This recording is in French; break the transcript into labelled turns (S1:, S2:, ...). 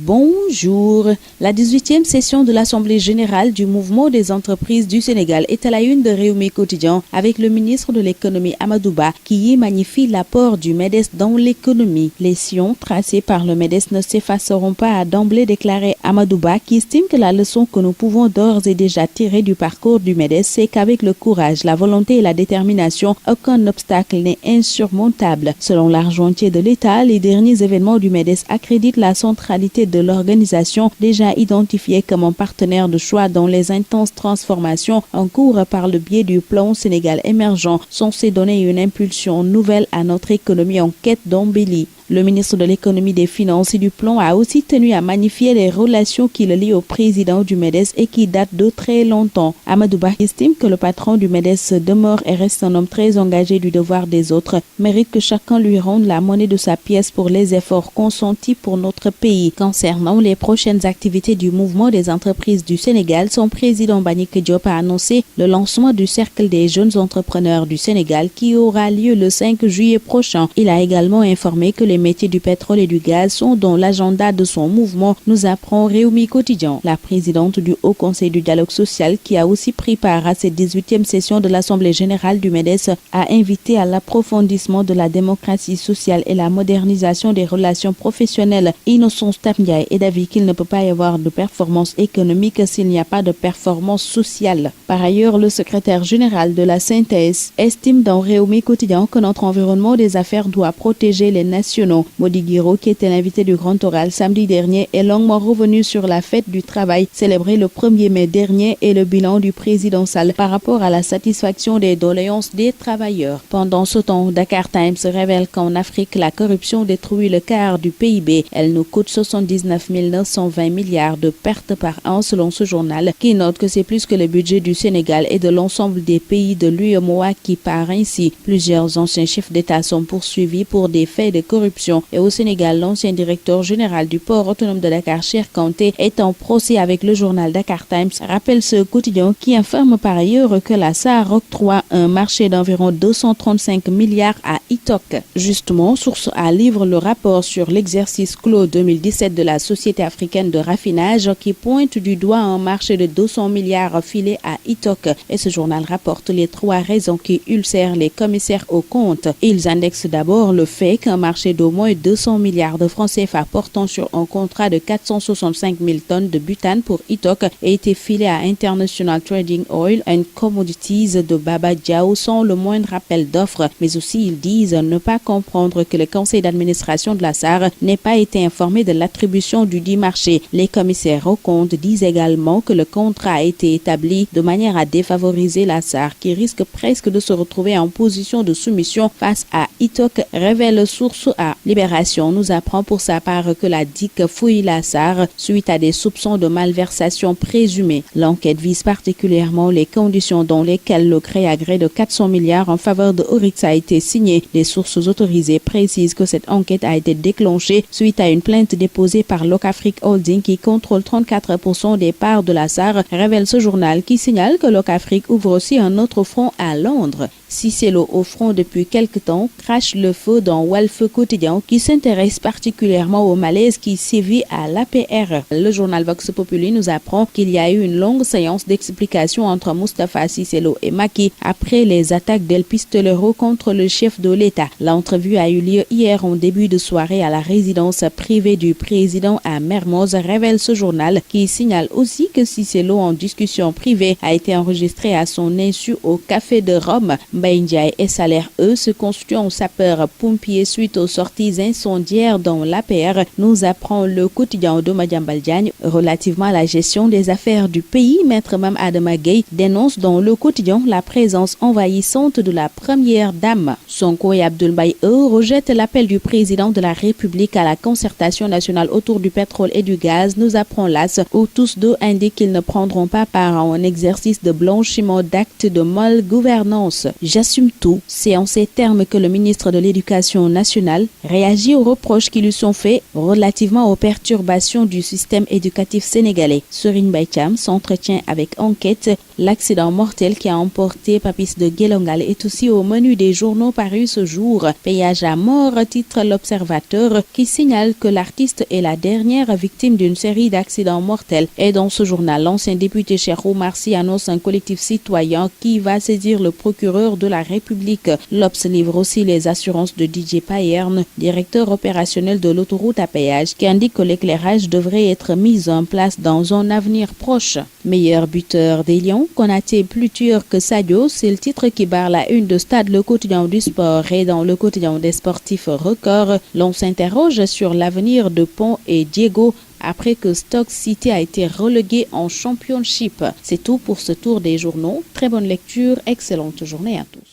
S1: Bonjour. La 18e session de l'Assemblée générale du mouvement des entreprises du Sénégal est à la une de Rewmi Quotidien avec le ministre de l'économie Amadou Ba qui y magnifie l'apport du MEDES dans l'économie. Les sillons tracés par le MEDES ne s'effaceront pas, a d'emblée déclaré Amadou Ba qui estime que la leçon que nous pouvons d'ores et déjà tirer du parcours du MEDES, c'est qu'avec le courage, la volonté et la détermination, aucun obstacle n'est insurmontable. Selon l'argentier de l'État, les derniers événements du MEDES accréditent la centralité de l'organisation déjà identifiée comme un partenaire de choix dans les intenses transformations en cours par le biais du plan Sénégal émergent, censé donner une impulsion nouvelle à notre économie en quête d'embellie. Le ministre de l'économie, des finances et du plan a aussi tenu à magnifier les relations qui le lient au président du MEDES et qui datent de très longtemps. Amadou Ba estime que le patron du MEDES demeure et reste un homme très engagé du devoir des autres, mérite que chacun lui rende la monnaie de sa pièce pour les efforts consentis pour notre pays. Concernant les prochaines activités du mouvement des entreprises du Sénégal, son président Mbagnick Diop a annoncé le lancement du Cercle des jeunes entrepreneurs du Sénégal qui aura lieu le 5 juillet prochain. Il a également informé que les métiers du pétrole et du gaz sont dans l'agenda de son mouvement, nous apprend Rewmi Quotidien. La présidente du Haut Conseil du dialogue social, qui a aussi pris part à cette 18e session de l'Assemblée générale du MEDES, a invité à l'approfondissement de la démocratie sociale et la modernisation des relations professionnelles. Innocence Tapniaï est d'avis qu'il ne peut pas y avoir de performance économique s'il n'y a pas de performance sociale. Par ailleurs, le secrétaire général de la synthèse estime dans Rewmi Quotidien que notre environnement des affaires doit protéger les nationaux. Mody Guiro, qui était l'invité du Grand Oral samedi dernier, est longuement revenu sur la fête du travail célébrée le 1er mai dernier et le bilan du président Sall par rapport à la satisfaction des doléances des travailleurs. Pendant ce temps, Dakar Times révèle qu'en Afrique, la corruption détruit le quart du PIB. Elle nous coûte 79 920 milliards de pertes par an selon ce journal, qui note que c'est plus que le budget du Sénégal et de l'ensemble des pays de l'UEMOA qui part ainsi. Plusieurs anciens chefs d'État sont poursuivis pour des faits de corruption. Et au Sénégal, l'ancien directeur général du port autonome de Dakar, Cheikh Kanté, est en procès avec le journal Dakar Times, rappelle ce quotidien qui informe par ailleurs que la SAR octroie un marché d'environ 235 milliards à Itok. Justement, Source A livre le rapport sur l'exercice clos 2017 de la Société africaine de raffinage qui pointe du doigt un marché de 200 milliards filé à Itok. Et ce journal rapporte les 3 raisons qui ulcèrent les commissaires aux comptes. Ils indexent d'abord le fait qu'un marché d'au moins 200 milliards de francs CFA portant sur un contrat de 465 000 tonnes de butane pour Itok a été filé à International Trading Oil and Commodities de Baba Diao sans le moindre appel d'offres. Mais aussi, ils disent ne pas comprendre que le conseil d'administration de la SAR n'ait pas été informé de l'attribution du dit marché. Les commissaires aux comptes disent également que le contrat a été établi de manière à défavoriser la SAR qui risque presque de se retrouver en position de soumission face à Itok, révèle Source A. Libération nous apprend pour sa part que la DIC fouille la SAR suite à des soupçons de malversation présumée. L'enquête vise particulièrement les conditions dans lesquelles le gré à gré de 400 milliards en faveur de Oryx a été signé. Des sources autorisées précisent que cette enquête a été déclenchée suite à une plainte déposée par Locafrique Holding qui contrôle 34% des parts de la SAR, révèle ce journal qui signale que Locafrique ouvre aussi un autre front à Londres. Cissé Lo au front depuis quelque temps crache le feu dans Walf Quotidien qui s'intéresse particulièrement au malaise qui sévit à l'APR. Le journal Vox Populi nous apprend qu'il y a eu une longue séance d'explication entre Moustapha Cissé Lo et Macky après les attaques d'El Pistolero contre le chef de l'État. L'entrevue a eu lieu hier en début de soirée à la résidence privée du président à Mermoz, révèle ce journal qui signale aussi que Cissé Lo en discussion privée a été enregistré à son insu au Café de Rome. Mbaye Ndiaye et Salaire, eux, se constituent en sapeurs-pompiers suite aux sorties incendiaires dans l'APR, nous apprend le quotidien de Madiambal Diagne. Relativement à la gestion des affaires du pays, Maître Mame Adama Gueye dénonce dans le quotidien la présence envahissante de la première dame. Sonko et Abdoul Mbaye, eux, rejettent l'appel du président de la République à la concertation nationale autour du pétrole et du gaz, nous apprend l'AS, où tous deux indiquent qu'ils ne prendront pas part à un exercice de blanchiment d'actes de mal gouvernance. J'assume tout. C'est en ces termes que le ministre de l'Éducation nationale réagit aux reproches qui lui sont faits relativement aux perturbations du système éducatif sénégalais. Serigne Mbaye Thiam s'entretient avec Enquête. L'accident mortel qui a emporté Papis de Guelongal est aussi au menu des journaux parus ce jour. Péage à mort, titre l'Observateur, qui signale que l'artiste est la dernière victime d'une série d'accidents mortels. Et dans ce journal, l'ancien député Cheikh Oumar Sy annonce un collectif citoyen qui va saisir le procureur de la République. L'Obs livre aussi les assurances de Didier Payerne, directeur opérationnel de l'autoroute à péage, qui indique que l'éclairage devrait être mis en place dans un avenir proche. Meilleur buteur des Lions, Konaté plus dur que Sadio, c'est le titre qui barre la une de Stade, le quotidien du sport, et dans le quotidien des sportifs Record, l'on s'interroge sur l'avenir de Pont et Diego après que Stoke City a été relégué en Championship. C'est tout pour ce tour des journaux. Très bonne lecture, excellente journée à tous.